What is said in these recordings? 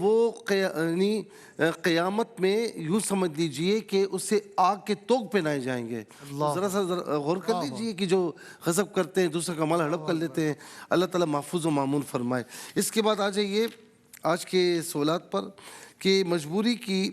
وہ قیامت میں یوں سمجھ لیجئے کہ اسے آگ کے توق پہنائے جائیں گے. ذرا سا غور کر لیجئے کہ جو غضب کرتے ہیں دوسرے کا مال ہڑپ کر لیتے ہیں, اللہ تعالیٰ محفوظ و معمون فرمائے. اس کے بعد آ جائیے آج کے سوالات پر کہ مجبوری کی,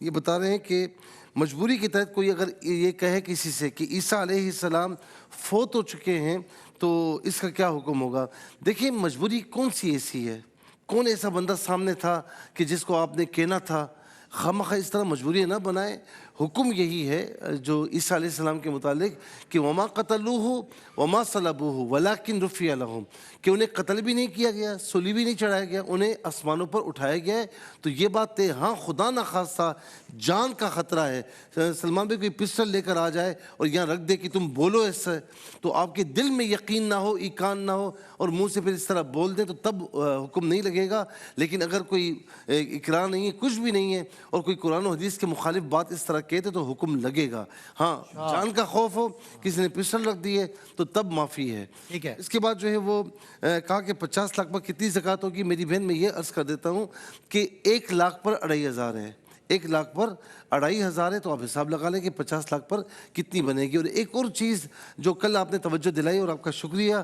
یہ بتا رہے ہیں کہ مجبوری کے تحت کوئی اگر یہ کہے کسی سے کہ عیسیٰ علیہ السلام فوت ہو چکے ہیں تو اس کا کیا حکم ہوگا. دیکھیں مجبوری کون سی ایسی ہے, کون ایسا بندہ سامنے تھا کہ جس کو آپ نے کہنا تھا. خامخواہ اس طرح مجبوری نہ بنائیں. حکم یہی ہے جو عیسیٰ علیہ السلام کے متعلق کہ وما قتلوہ وما صلبوہ ولکن رفع لہم, کہ انہیں قتل بھی نہیں کیا گیا, سولی بھی نہیں چڑھایا گیا, انہیں آسمانوں پر اٹھایا گیا ہے. تو یہ بات ہے, ہاں خدا نخواستہ جان کا خطرہ ہے, سلمان بھائی کوئی پسٹل لے کر آ جائے اور یہاں رکھ دے کہ تم بولو ایسا, تو آپ کے دل میں یقین نہ ہو, ایقان نہ ہو اور منہ سے پھر اس طرح بول دیں تو تب حکم نہیں لگے گا. لیکن اگر کوئی اقرار نہیں ہے, کچھ بھی نہیں ہے, اور کوئی قرآن و حدیث کے مخالف بات اس طرح کہتے تو حکم لگے گا. ہاں جان کا خوف ہو, کسی نے پسٹل رکھ دی ہے تو تب معافی ہے. اس کے بعد جو ہے وہ کہا کہ 50 لاکھ پر کتنی زکوٰۃ ہوگی. میری بہن میں یہ عرض کر دیتا ہوں کہ 1 لاکھ پر 2500 ہے, 1 لاکھ پر 2500 ہے, تو آپ حساب لگا لیں کہ 50 لاکھ پر کتنی بنے گی. اور ایک اور چیز جو کل آپ نے توجہ دلائی اور آپ کا شکریہ,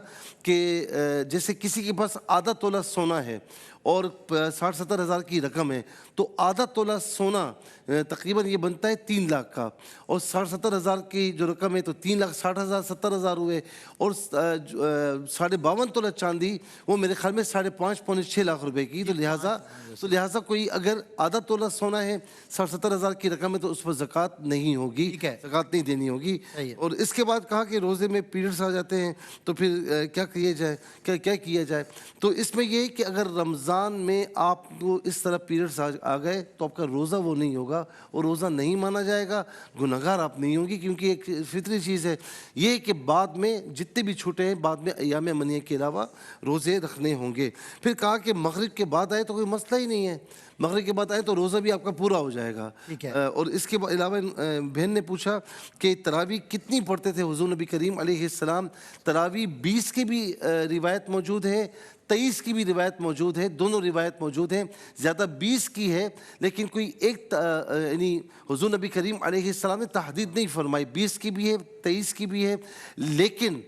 کہ جیسے کسی کے پاس آدھا تولہ سونا ہے اور 60-70 ہزار کی رقم ہے, تو آدھا تولہ سونا تقریباً یہ بنتا ہے 3 لاکھ کا, اور 60-70 ہزار کی جو رقم ہے تو 3,60,000 70,000 ہوئے, اور 52.5 تولہ چاندی وہ میرے خیال میں 5.5-6 لاکھ روپے کی. تو لہٰذا کوئی اگر آدھا تولہ سونا ہے 60-70 ہزار کی رقم ہے تو اس پر زکوٰۃ نہیں ہوگی, زکوٰۃ نہیں دینی ہوگی. اور اس کے بعد کہا کہ روزے میں پیریڈس آ جاتے ہیں تو پھر کیا کیا جائے, کیا کیا جائے. تو اس میں یہ کہ اگر رمضان میں آپ کو اس طرح پیریڈس آ گئے تو آپ کا روزہ وہ نہیں ہوگا اور روزہ نہیں مانا جائے گا, گنہگار آپ نہیں ہوں گی, کیونکہ ایک فطری چیز ہے یہ کہ بعد میں جتنے بھی چھوٹے ہیں بعد میں ایام منیہ کے علاوہ روزے رکھنے ہوں گے. پھر کہا کہ مغرب کے بعد آئے تو کوئی مسئلہ ہی نہیں ہے, مغرب کے بعد آئے تو روزہ بھی آپ کا پورا ہو جائے گا. اور اس کے علاوہ بہن نے پوچھا کہ تراویح کتنی پڑھتے تھے حضور نبی کریم علیہ السلام. تراویح 20 کی بھی روایت موجود ہے, 23 کی بھی روایت موجود ہے, دونوں روایت موجود ہیں. زیادہ 20 کی ہے, لیکن کوئی ایک یعنی حضور نبی کریم علیہ السلام نے تحدید نہیں فرمائی. 20 کی بھی ہے, 23 کی بھی ہے, لیکن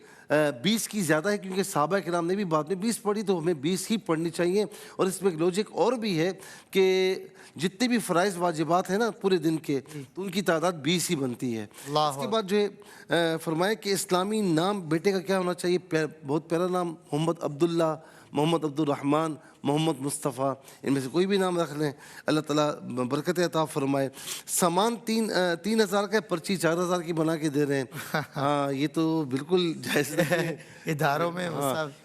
20 کی زیادہ ہے کیونکہ صحابہ کرام نے بھی بعد میں 20 پڑھی, تو ہمیں 20 ہی پڑھنی چاہیے. اور اس میں ایک لوجک اور بھی ہے کہ جتنے بھی فرائض واجبات ہیں نا پورے دن کے, تو ان کی تعداد 20 ہی بنتی ہے. اس کے بعد جو ہے فرمائے کہ اسلامی نام بیٹے کا کیا ہونا چاہیے. بہت پیارا نام, محمد عبداللہ, محمد عبد الرحمن, محمد مصطفیٰ, ان میں سے کوئی بھی نام رکھ لیں, اللہ تعالیٰ برکت عطا فرمائے. سامان 3,000 کا, پرچی 4,000 کی بنا کے دے رہے ہیں. ہاں یہ تو بالکل جائز نہیں ہے اداروں میں,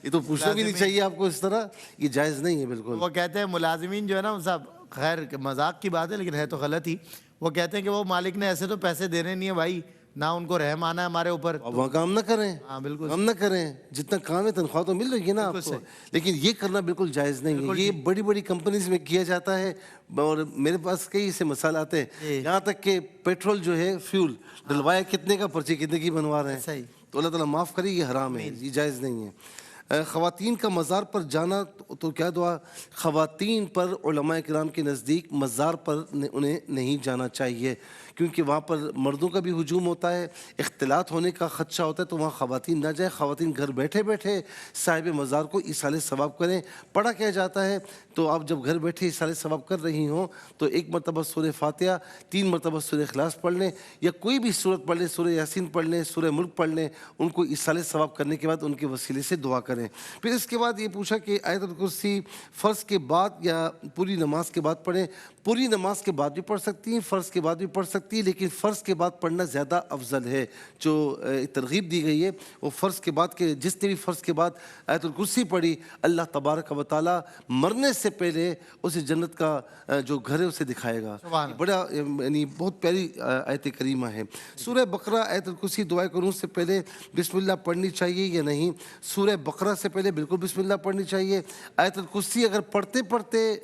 یہ تو پوچھنا بھی نہیں چاہیے آپ کو اس طرح, یہ جائز نہیں ہے بالکل. وہ کہتے ہیں ملازمین جو ہے نا صاحب, خیر مذاق کی بات ہے لیکن ہے تو غلط ہی, وہ کہتے ہیں کہ وہ مالک نے ایسے تو پیسے دینے نہیں ہے بھائی, نہ ان کو رحم آنا ہے ہمارے اوپر, وہاں کام نہ کریں. ہاں بالکل, کام نہ کریں, جتنا کام ہے تنخواہ تو مل رہی ہے نا آپ کو, لیکن یہ کرنا بالکل جائز نہیں ہے. یہ بڑی بڑی کمپنیز میں کیا جاتا ہے, اور میرے پاس کئی سے مسائل آتے ہیں, یہاں تک کہ پیٹرول جو ہے فیول ڈلوایا کتنے کا, پرچی کتنے کی بنوا رہے ہیں. تو اللہ تعالیٰ معاف کرے, یہ حرام ہے, یہ جائز نہیں ہے. خواتین کا مزار پر جانا تو کیا دعا, خواتین پر علماء کرام کے نزدیک مزار پر انہیں نہیں جانا چاہیے, کیونکہ وہاں پر مردوں کا بھی ہجوم ہوتا ہے, اختلاط ہونے کا خدشہ ہوتا ہے, تو وہاں خواتین نہ جائیں. خواتین گھر بیٹھے بیٹھے صاحب مزار کو ایصال ثواب کریں. پڑھا کیا جاتا ہے, تو آپ جب گھر بیٹھے ایصال ثواب کر رہی ہوں تو 1 مرتبہ سورہ فاتحہ, 3 مرتبہ سورہ اخلاص پڑھ لیں, یا کوئی بھی سورت پڑھ لیں, سورہ یاسین پڑھ لیں, سورہ ملک پڑھ لیں. ان کو ایصال ثواب کرنے کے بعد ان کے وسیلے سے دعا کریں. پھر اس کے بعد یہ پوچھا کہ آیت الکرسی فرض کے بعد یا پوری نماز کے بعد پڑھیں. پوری نماز کے بعد بھی پڑھ سکتی ہیں, فرض کے بعد بھی پڑھ سکتی ہیں, لیکن فرض کے بعد پڑھنا زیادہ افضل ہے. جو ترغیب دی گئی ہے وہ فرض کے بعد کے, جس نے بھی فرض کے بعد آیت الکرسی پڑھی, اللہ تبارک و تعالیٰ مرنے سے پہلے اسے جنت کا جو گھر ہے اسے دکھائے گا. بڑا یعنی بہت پیاری آیت کریمہ ہے. سورہ بقرہ آیت الکرسی دعائے قنوت سے پہلے بسم اللہ پڑھنی چاہیے یا نہیں؟ سورہ بقرہ سے پہلے بالکل بسم اللہ پڑھنی چاہیے. آیت الکرسی اگر پڑھتے پڑھتے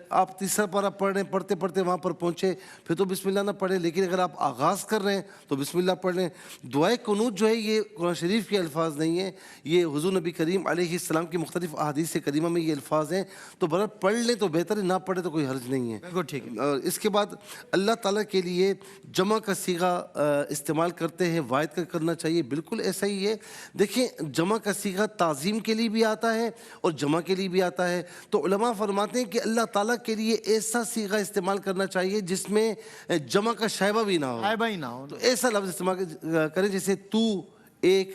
آپ تیسرا پارہ پڑھ رہے ہیں, پڑھتے پڑھتے وہاں پر پہنچے, پھر تو بسم اللہ نہ پڑھیں, لیکن لیکن اگر آپ آغاز کر رہے ہیں تو بسم اللہ پڑھ لیں. دعائے قنوت جو ہے یہ قرآن شریف کے الفاظ نہیں ہیں, یہ حضور نبی کریم علیہ السلام کی مختلف احادیث کریمہ میں یہ الفاظ ہیں, تو برابر پڑھ لیں تو بہتر ہے, نہ پڑھے تو کوئی حرج نہیں ہے. بالکل ٹھیک ہے. اور اس کے بعد اللہ تعالیٰ کے لیے جمع کا صیغہ استعمال کرتے ہیں, واحد کا کرنا چاہیے, بالکل ایسا ہی ہے. دیکھیں جمع کا صیغہ تعظیم کے لیے بھی آتا ہے اور جمع کے لیے بھی آتا ہے, تو علماء فرماتے ہیں کہ اللہ تعالیٰ کے لیے ایسا صیغہ استعمال کرنا چاہیے جس میں جمع کا شائبہ بھی نہ ہو, شائبہ ہی نہ ہو. تو ایسا لفظ استعمال کریں جیسے تو ایک,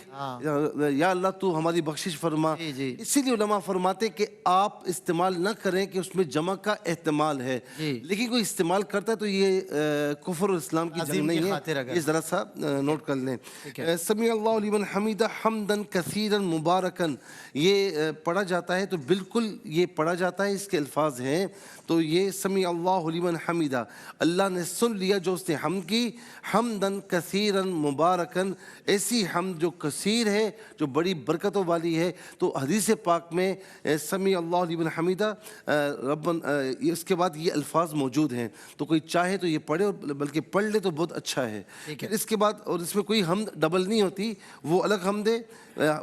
یا اللہ تو ہماری بخشش فرما. اسی لیے علماء فرماتے کہ آپ استعمال نہ کریں کہ اس میں جمع کا احتمال ہے, لیکن کوئی استعمال کرتا ہے تو یہ کفر اور اسلام کی جنگ نہیں ہے, یہ ذرا سا نوٹ کر لیں. سمیع اللہ لمن حمیدہ حمدن کثیرن مبارکن یہ پڑھا جاتا ہے, تو بالکل یہ پڑھا جاتا ہے, اس کے الفاظ ہیں. تو یہ سمیع اللہ لمن حمیدہ, اللہ نے سن لیا جو اس نے حمد کی, حمدن کثیرن مبارکن, ایسی حمد جو کثیر ہے, جو بڑی برکتوں والی ہے. تو حدیث پاک میں سمیع اللہ لمن حمیدہ ربن, اس کے بعد یہ الفاظ موجود ہیں, تو کوئی چاہے تو یہ پڑھے, بلکہ پڑھ لے تو بہت اچھا ہے. اس کے بعد, اور اس میں کوئی حمد ڈبل نہیں ہوتی, وہ الگ حمد ہے,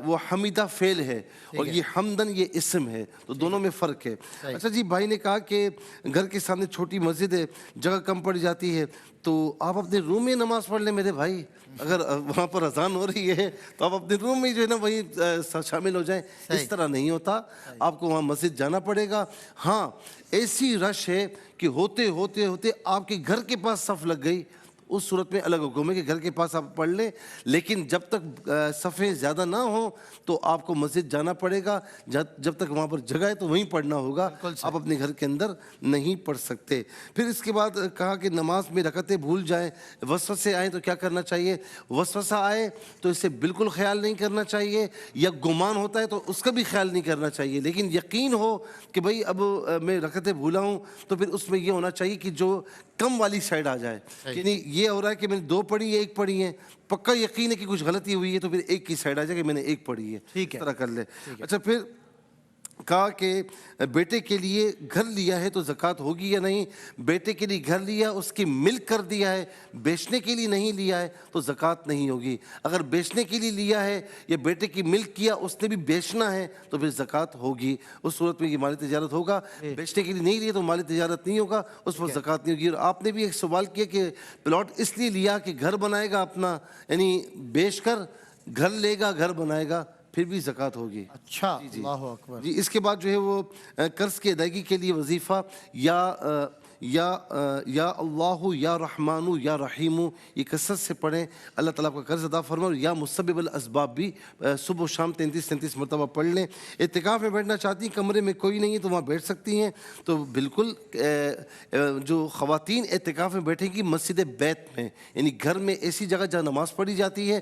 وہ حمیدہ فعل ہے, اور یہ حمدن یہ اسم ہے, تو دونوں میں فرق ہے. اچھا جی, بھائی نے کہا کہ گھر کے سامنے چھوٹی مسجد ہے, جگہ کم پڑ جاتی ہے, تو آپ اپنے روم میں نماز پڑھ لیں میرے بھائی. اگر وہاں پر اذان ہو رہی ہے تو آپ اپنے روم میں جو ہے نا وہیں شامل ہو جائیں. اس طرح نہیں ہوتا, آپ کو وہاں مسجد جانا پڑے گا. ہاں ایسی رش ہے کہ ہوتے ہوتے ہوتے آپ کے گھر کے پاس صف لگ گئی, اس صورت میں الگ حکم ہے کہ گھر کے پاس آپ پڑھ لیں, لیکن جب تک صفیں زیادہ نہ ہوں تو آپ کو مسجد جانا پڑے گا. جب تک وہاں پر جگہ ہے تو وہیں پڑھنا ہوگا, آپ اپنے گھر کے اندر نہیں پڑھ سکتے. پھر اس کے بعد کہا کہ نماز میں رکعتیں بھول جائیں, وسوسے آئیں تو کیا کرنا چاہیے. وسوسہ آئے تو اس سے بالکل خیال نہیں کرنا چاہیے, یا گمان ہوتا ہے تو اس کا بھی خیال نہیں کرنا چاہیے, لیکن یقین ہو کہ بھئی اب میں رکعتیں بھولا ہوں, تو پھر اس میں یہ ہونا چاہیے کہ جو کم والی سائڈ آ جائے. یعنی یہ ہو رہا ہے کہ میں نے 2 پڑھی یا 1 پڑھی ہے, پکا یقین ہے کہ کچھ غلطی ہوئی ہے, تو پھر 1 کی سائڈ آ جائے کہ میں نے 1 پڑھی ہے, ٹھیک ہے, طرح کر لے. اچھا پھر کہا کہ بیٹے کے لیے گھر لیا ہے تو زکوٰۃ ہوگی یا نہیں. بیٹے کے لیے گھر لیا, اس کی ملک کر دیا ہے, بیچنے کے لیے نہیں لیا ہے تو زکوٰۃ نہیں ہوگی. اگر بیچنے کے لیے لیا ہے یا بیٹے کی ملک کیا, اس نے بھی بیچنا ہے تو پھر زکوٰۃ ہوگی. اس صورت میں یہ مالی تجارت ہوگا. بیچنے کے لیے نہیں لیا تو مالی تجارت نہیں ہوگا, اس پر زکوٰۃ نہیں ہوگی. اور آپ نے بھی ایک سوال کیا کہ پلاٹ اس لیے لیا کہ گھر بنائے گا اپنا, یعنی بیچ کر گھر لے گا, گھر بنائے گا, پھر بھی زکوٰۃ ہوگی. اچھا, اللہ اکبر. جی اس کے بعد جو ہے وہ قرض کی ادائیگی کے لیے وظیفہ یا اللہ یا رحمان یا رحیم, یہ کثرت سے پڑھیں, اللہ تعالیٰ کا قرض ادا فرمائے. اور یا مسبب الاسباب بھی صبح و شام 33 مرتبہ پڑھ لیں. اعتکاف میں بیٹھنا چاہتی ہیں, کمرے میں کوئی نہیں ہے تو وہاں بیٹھ سکتی ہیں, تو بالکل جو خواتین اعتکاف میں بیٹھیں گی مسجد بیت میں, یعنی گھر میں ایسی جگہ جہاں نماز پڑھی جاتی ہے,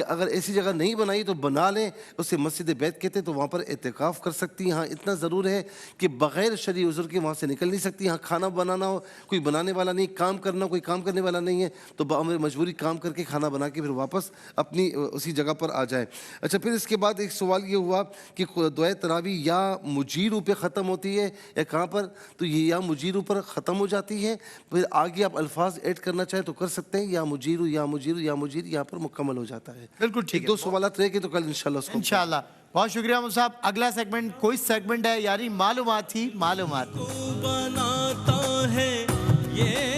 اگر ایسی جگہ نہیں بنائی تو بنا لیں, اسے مسجد بیت کہتے ہیں, تو وہاں پر اعتکاف کر سکتی ہیں. ہاں اتنا ضرور ہے کہ بغیر شرعی عذر کے وہاں سے نکل نہیں سکتی. ہاں کھانا بنانا ہو, کوئی بنانے والا نہیں, کام کرنا کوئی کام کرنے والا نہیں ہے, تو بامر مجبوری کام کر کے کھانا بنا کے پھر واپس اپنی اسی جگہ پر آ جائیں. اچھا پھر اس کے بعد ایک سوال یہ ہوا کہ دعائے تراویح یا مجیرو پہ ختم ہوتی ہے یا کہاں پر, تو یہ یا مجیرو پر ختم ہو جاتی ہے. پھر آگے آپ الفاظ ایڈ کرنا چاہیں تو کر سکتے ہیں, یا مجیرو یا مجیرو یا مجیر یہاں پر مکمل ہو جاتا ہے. بالکل ٹھیک ہے. 2 سوالات رہ گئے تو کل انشاءاللہ اس کو انشاءاللہ. بہت شکریہ مفتی صاحب. اگلا سیگمنٹ کوئی سیگمنٹ ہے یاری معلومات ہی معلومات بناتا ہے یہ